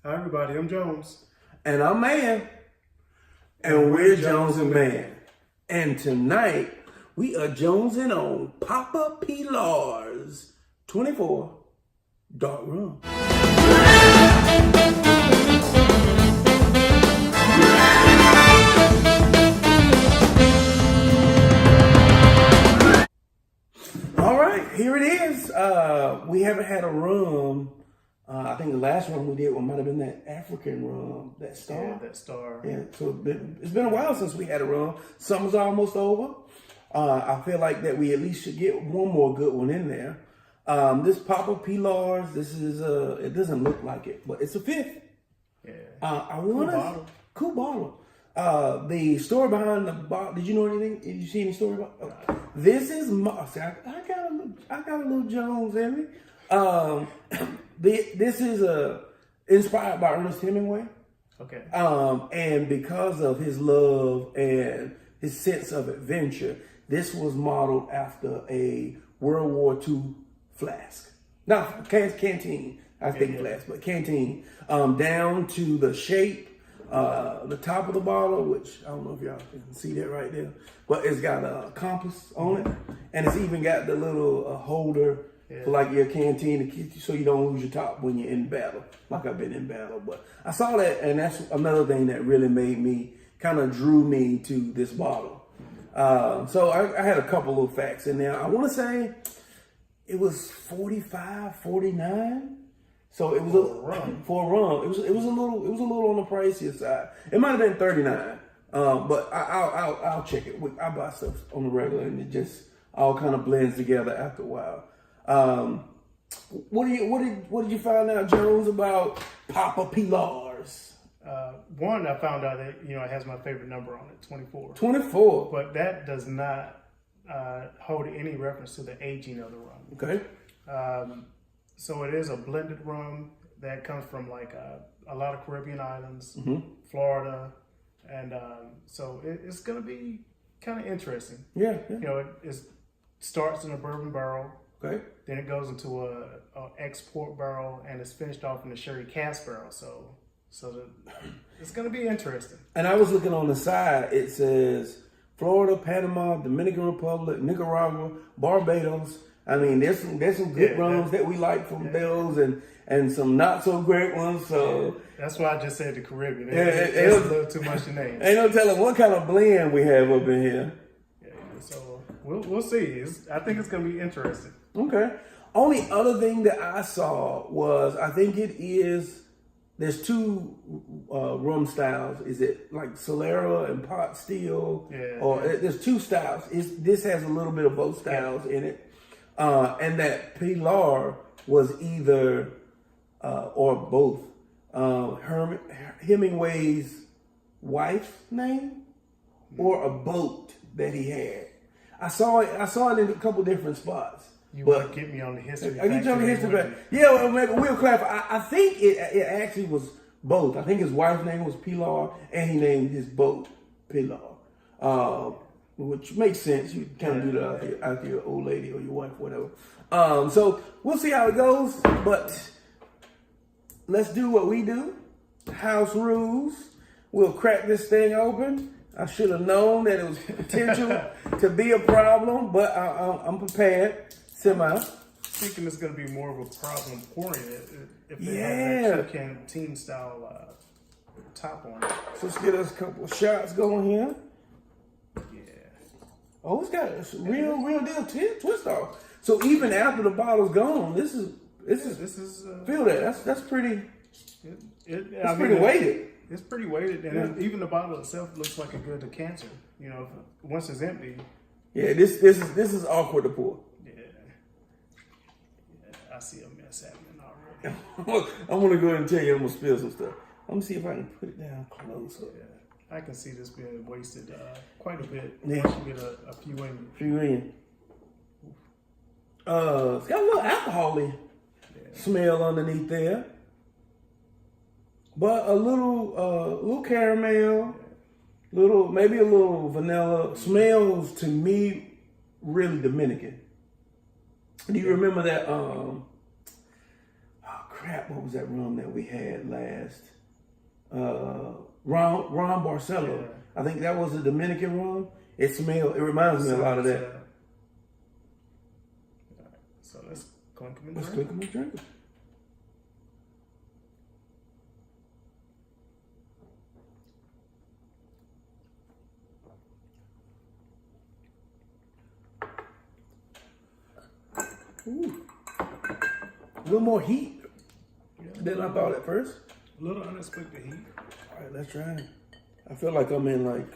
Hi everybody, I'm Jones. And I'm Mann. And we're Jones and Mann. And tonight, we are jonesing on Papa Pilar's 24 Dark Rum. All right, here it is. We haven't had a rum. I think the last rum we did might have been that African rum, that Star. Yeah, that Star. Yeah, so it's been a while since we had a rum. Summer's almost over. I feel like that we at least should get one more good one in there. This Papa Pilar's, this is it doesn't look like it, but it's a fifth. Yeah. Cool bottle. The story behind the bottle. Did you know anything? Did you see any story about? This is my. See, I got a little Jones in me. This is inspired by Ernest Hemingway. Okay. And because of his love and his sense of adventure, this was modeled after a World War II flask. Not canteen. I think flask, but canteen. Down to the shape. The top of the bottle, which I don't know if y'all can see that right there, but it's got a compass on it, and it's even got the little holder for like your canteen, so you don't lose your top when you're in battle, like I've been in battle. But I saw that, and that's another thing that really made me, kind of drew me to this bottle. So I had a couple of facts in there. I want to say it was 45, 49. So it was for a rum. It was a little on the pricier side. It might have been 39, but I'll check it. I buy stuff on the regular, and it just all kind of blends together after a while. What did you find out, Jones, about Papa Pilar's? One, I found out that it has my favorite number on it, 24. 24, but that does not hold any reference to the aging of the rum. Okay. So it is a blended rum that comes from like a lot of Caribbean islands, Florida, and so it's going to be kind of interesting. Yeah. It starts in a bourbon barrel. Okay. Then it goes into a export barrel, and it's finished off in a sherry cask barrel. So it's going to be interesting. And I was looking on the side. It says Florida, Panama, Dominican Republic, Nicaragua, Barbados. I mean, there's some good rums that we like from those, and some not so great ones. So that's why I just said the Caribbean. It's a little too much to name. Ain't no telling what kind of blend we have up in here. Yeah, so we'll see. I think it's gonna be interesting. Okay. Only other thing that I saw was, I think there's two rum styles. Is it like Solera and Pot Still? Yeah. There's two styles. This has a little bit of both styles in it. And that Pilar was either or both Hemingway's wife's name or a boat that he had. I saw it in a couple different spots. You want to get me on the history? I get you on the history back. Yeah, well, maybe we'll clarify. I think it actually was both. I think his wife's name was Pilar, and he named his boat Pilar. Which makes sense. You kind of do that after your old lady or your wife, whatever. So we'll see how it goes. But let's do what we do. House rules. We'll crack this thing open. I should have known that it was potential to be a problem, but I'm prepared. Thinking it's going to be more of a problem pouring it if they have an actual canteen style top on it. So let's get us a couple of shots going here. Oh, it's got a real deal twist off. So even after the bottle's gone, this is feel that that's pretty. It's pretty weighted. It's pretty weighted, and even the bottle itself looks like a good decanter. Once it's empty. Yeah, this is awkward to pour. Yeah, I see a mess happening already. I'm gonna go ahead and tell you I'm gonna spill some stuff. Let me see if I can put it down closer. Yeah. I can see this being wasted quite a bit. Yeah. Once you get a few in. It's got a little alcohol-y smell underneath there, but a little caramel, maybe a little vanilla. Smells to me really Dominican. Do you remember that? What was that rum that we had last? Ron Barcelo. Yeah. I think that was a Dominican rum. It reminds me a lot of that. All right, so let's clink them and Let's drink. clink them and drink them. Ooh. A little more heat than I thought at first. A little unexpected heat. All right, let's try it. I feel like I'm in like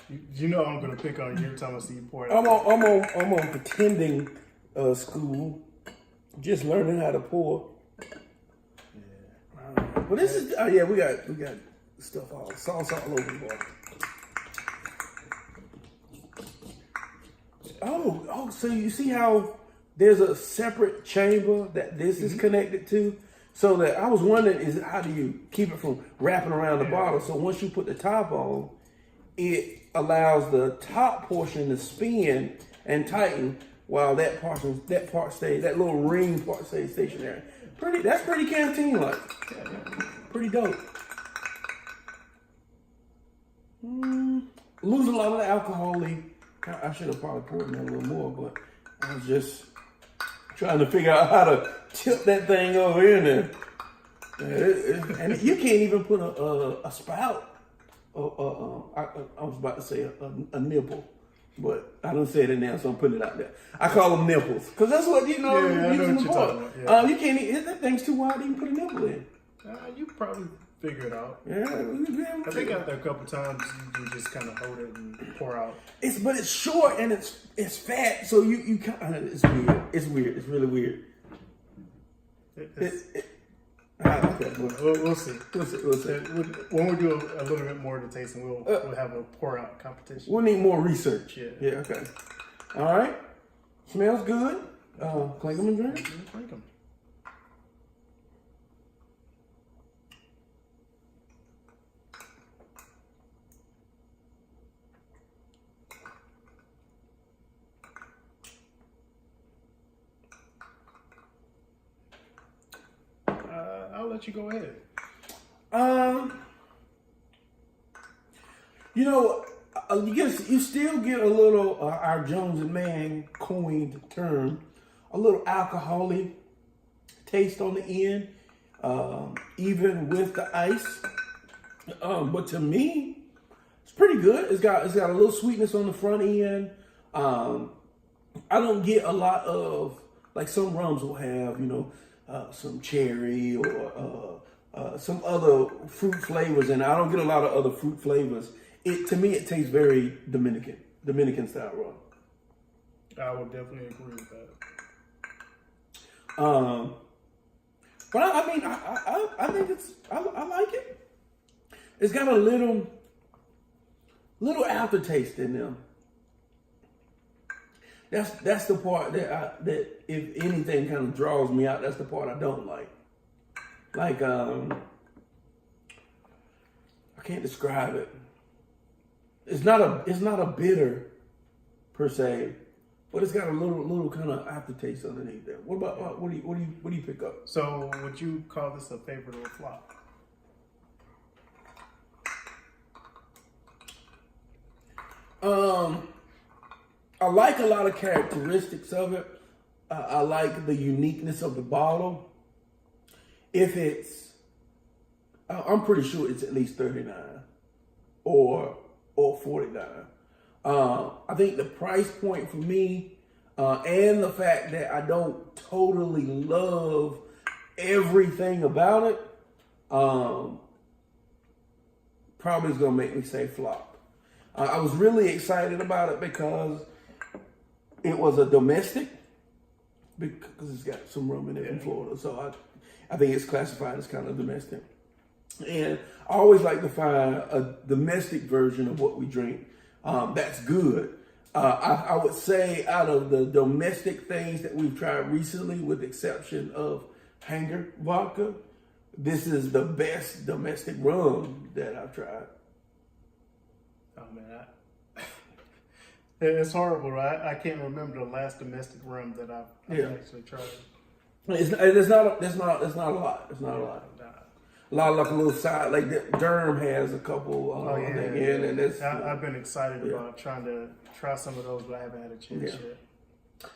You know I'm gonna pick on you every time I see you pour it. I'm on pretending school, just learning how to pour. Yeah. But this is yeah, we got stuff sauce all over the bar. Oh, so you see how there's a separate chamber that this is connected to? So that I was wondering how do you keep it from wrapping around the bottle? So once you put the top on, it allows the top portion to spin and tighten while that part stays, that little ring part stays stationary. That's pretty canteen like. Pretty dope. Lose a lot of the alcohol. I should have probably poured in a little more, but I was just trying to figure out how to tip that thing over in there. And you can't even put a spout. I was about to say a nipple, but I don't say it now, so I'm putting it out there. I call them nipples because that's what Yeah, I know what you're talking about. Yeah. You can't even, that thing's too wide to even put a nipple in. You probably figure it out. Yeah, I think after a couple times, you just kind of hold it and pour out. But it's short and it's fat, so you kind of, it's weird. It's weird. It's really weird. Okay, We'll see. We'll see. When we do a little bit more of the tasting, we'll have a pour out competition. We'll need more research. Yeah. Okay. All right. Smells good. Clink them and drink. Clink them. I'll let you go ahead. You still get a little our Jones and Mann coined term, a little alcoholic taste on the end, even with the ice. But to me, it's pretty good. It's got a little sweetness on the front end. I don't get a lot of like some rums will have, some cherry or some other fruit flavors, and I don't get a lot of other fruit flavors. To me, it tastes very Dominican style rum. I would definitely agree with that. But I think I like it. It's got a little aftertaste in them. That's the part that if anything kind of draws me out. That's the part I don't like. Like I can't describe it. It's not a bitter per se, but it's got a little kind of aftertaste underneath there. What about what do you pick up? So would you call this a favorite or a flop? I like a lot of characteristics of it. I like the uniqueness of the bottle. I'm pretty sure it's at least 39 or 49. I think the price point for me, and the fact that I don't totally love everything about it, probably is gonna make me say flop. I was really excited about it because it was a domestic, because it's got some rum in it from Florida. So I think it's classified as kind of domestic. And I always like to find a domestic version of what we drink that's good. I would say out of the domestic things that we've tried recently, with the exception of Hanger vodka, this is the best domestic rum that I've tried. Oh man, it's horrible, right? I can't remember the last domestic rum that I've actually tried. It's not a lot. It's not a lot. It's not a lot. A lot of like a little side, like Durham has a couple. And that's. I've been excited about trying to try some of those, but I haven't had a chance yet.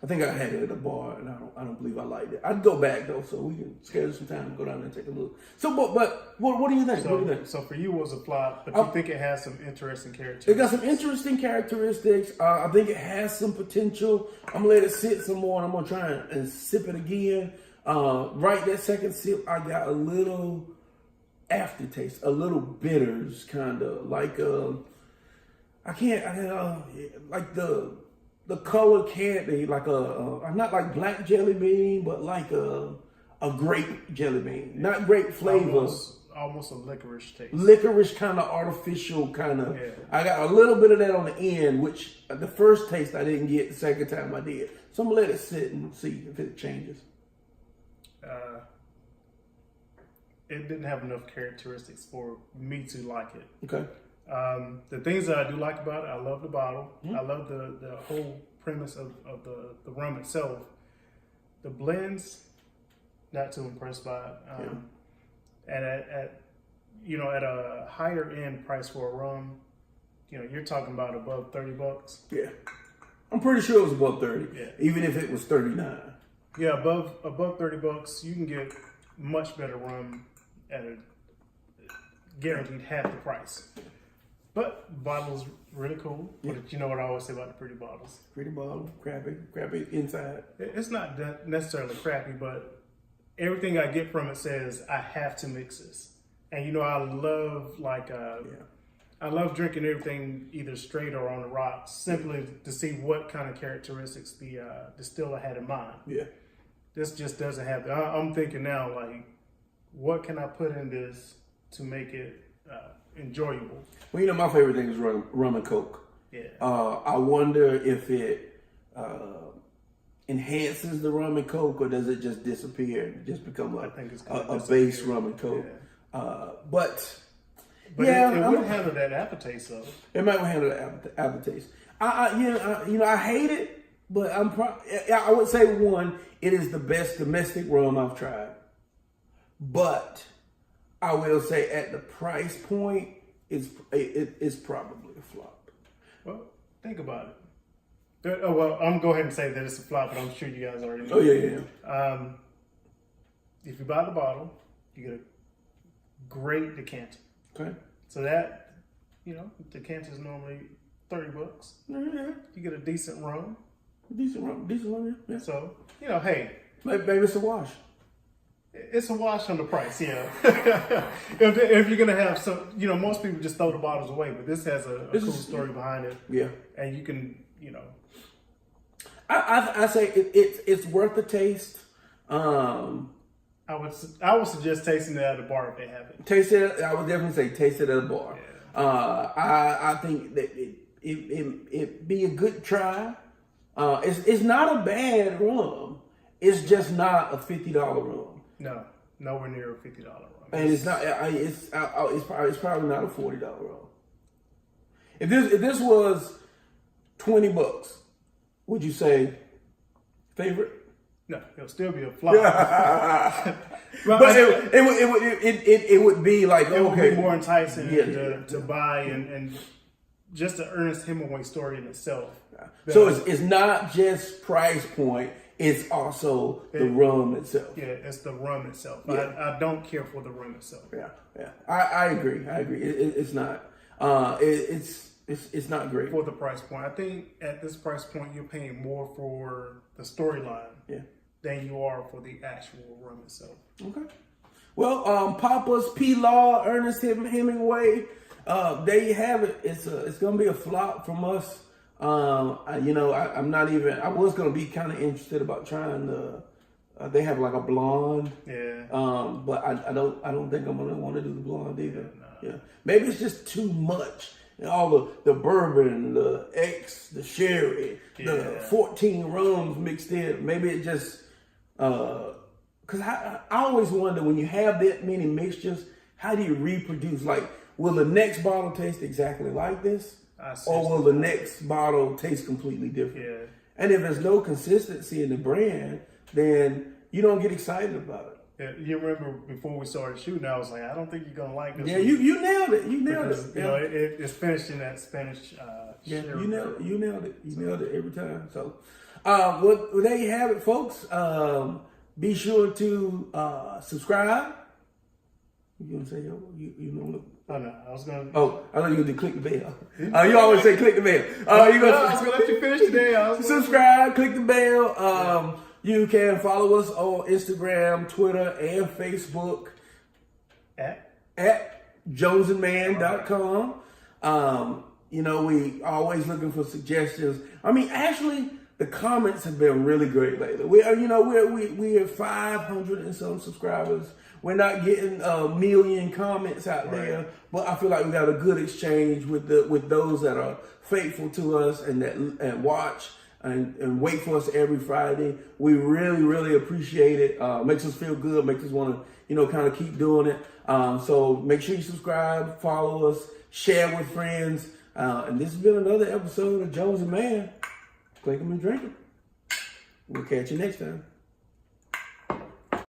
I think I had it at a bar, and I don't believe I liked it. I'd go back though, so we can schedule some time to go down there and take a look. So, but what do you think? What do you think? So for you, it was a flop, but you think it has some interesting characteristics? It got some interesting characteristics. I think it has some potential. I'm gonna let it sit some more, and I'm gonna try and sip it again. Right, that second sip, I got a little aftertaste, a little bitters, kind of like like the color candy, like not like black jelly bean, but like a grape jelly bean. Not grape flavors. Almost a licorice taste. Licorice kind of artificial kind of. Yeah. I got a little bit of that on the end, which the first taste I didn't get, the second time I did. So I'm gonna let it sit and see if it changes. It didn't have enough characteristics for me to like it. Okay. The things that I do like about it, I love the bottle. Mm-hmm. I love the whole premise of the rum itself. The blends, not too impressed by it. And at a higher end price for a rum, you're talking about above $30. Yeah, I'm pretty sure it was above 30. Yeah. Even if it was 39. Yeah, above $30, you can get much better rum at a guaranteed half the price. But the bottle's really cool. Yeah. But you know what I always say about the pretty bottles? Pretty bottle, crappy inside. It's not necessarily crappy, but everything I get from it says I have to mix this. And I love I love drinking everything either straight or on the rocks, simply to see what kind of characteristics the distiller had in mind. Yeah. This just doesn't have that. I'm thinking now, like, what can I put in this to make it enjoyable? Well, my favorite thing is rum and Coke. Yeah. I wonder if it enhances the rum and Coke, or does it just disappear and just become like a base rum and Coke? Yeah. But yeah, it would handle that aftertaste though. It might handle the aftertaste. I hate it, but I would say it is the best domestic rum I've tried. But I will say at the price point, it's probably a flop. Well, think about it. I'm gonna go ahead and say that it's a flop, but I'm sure you guys already know. Oh yeah. If you buy the bottle, you get a great decanter. Okay. So that, decanter is normally $30. Yeah. You get a decent rum. Decent rum, yeah. So, hey. Maybe it's a wash. It's a wash on the price, yeah. if you're going to have some, most people just throw the bottles away, but this has a cool story behind it. Yeah. And you can, I say it's worth the taste. I would suggest tasting it at a bar if they have it. Taste it. I would definitely say taste it at a bar. Yeah. I think that it be a good try. It's not a bad rum. It's just not a $50 rum. No, nowhere near a $50 rum. And it's not. It's probably not a $40 rum. If this was $20, would you say favorite? No, it'll still be a flop. But it would be like, it would be more enticing to buy and just the Ernest Hemingway story in itself. So it's not just price point; it's also the rum itself. Yeah, it's the rum itself. Yeah. I don't care for the rum itself. Yeah. I agree. It's not. It's not great for the price point. I think at this price point, you're paying more for the storyline. Yeah. Than you are for the actual rum itself. Okay. Well, Papa Pilar Ernest Hemingway. There you have it. It's gonna be a flop from us. I'm not even. I was gonna be kind of interested about trying the. They have like a blonde. Yeah. But I don't think I'm gonna want to do the blonde either. Yeah. Maybe it's just too much. All the bourbon, the X, the sherry, the 14 rums mixed in. Maybe it just. Because I always wonder when you have that many mixtures, how do you reproduce? Like, will the next bottle taste exactly like this? Or will the next bottle taste completely different? Yeah. And if there's no consistency in the brand, then you don't get excited about it. Yeah, you remember before we started shooting, I was like, I don't think you're gonna like this. Yeah, you nailed it. You nailed because, it. You know, it's finished in that Spanish. Yeah, share. you nailed it. You nailed it. You nailed it every time. So, well, there you have it, folks. Be sure to subscribe. You gonna say you know? Oh no, I was gonna. Oh, I know you gonna do click the bell. You always say click the bell. You I was gonna let you finish today. Subscribe, click the bell. You can follow us on Instagram, Twitter, and Facebook at JonesNmann.com. You know, we always looking for suggestions. I mean, actually, the comments have been really great lately. We have 500 and some subscribers. We're not getting a million comments out there, but I feel like we got a good exchange with those that are faithful to us and watch and wait for us every Friday. We really, really appreciate it. Makes us feel good. Makes us want to, kind of keep doing it. So make sure you subscribe, follow us, share with friends. And this has been another episode of Jones and Mann. Click 'em and drink 'em. We'll catch you next time.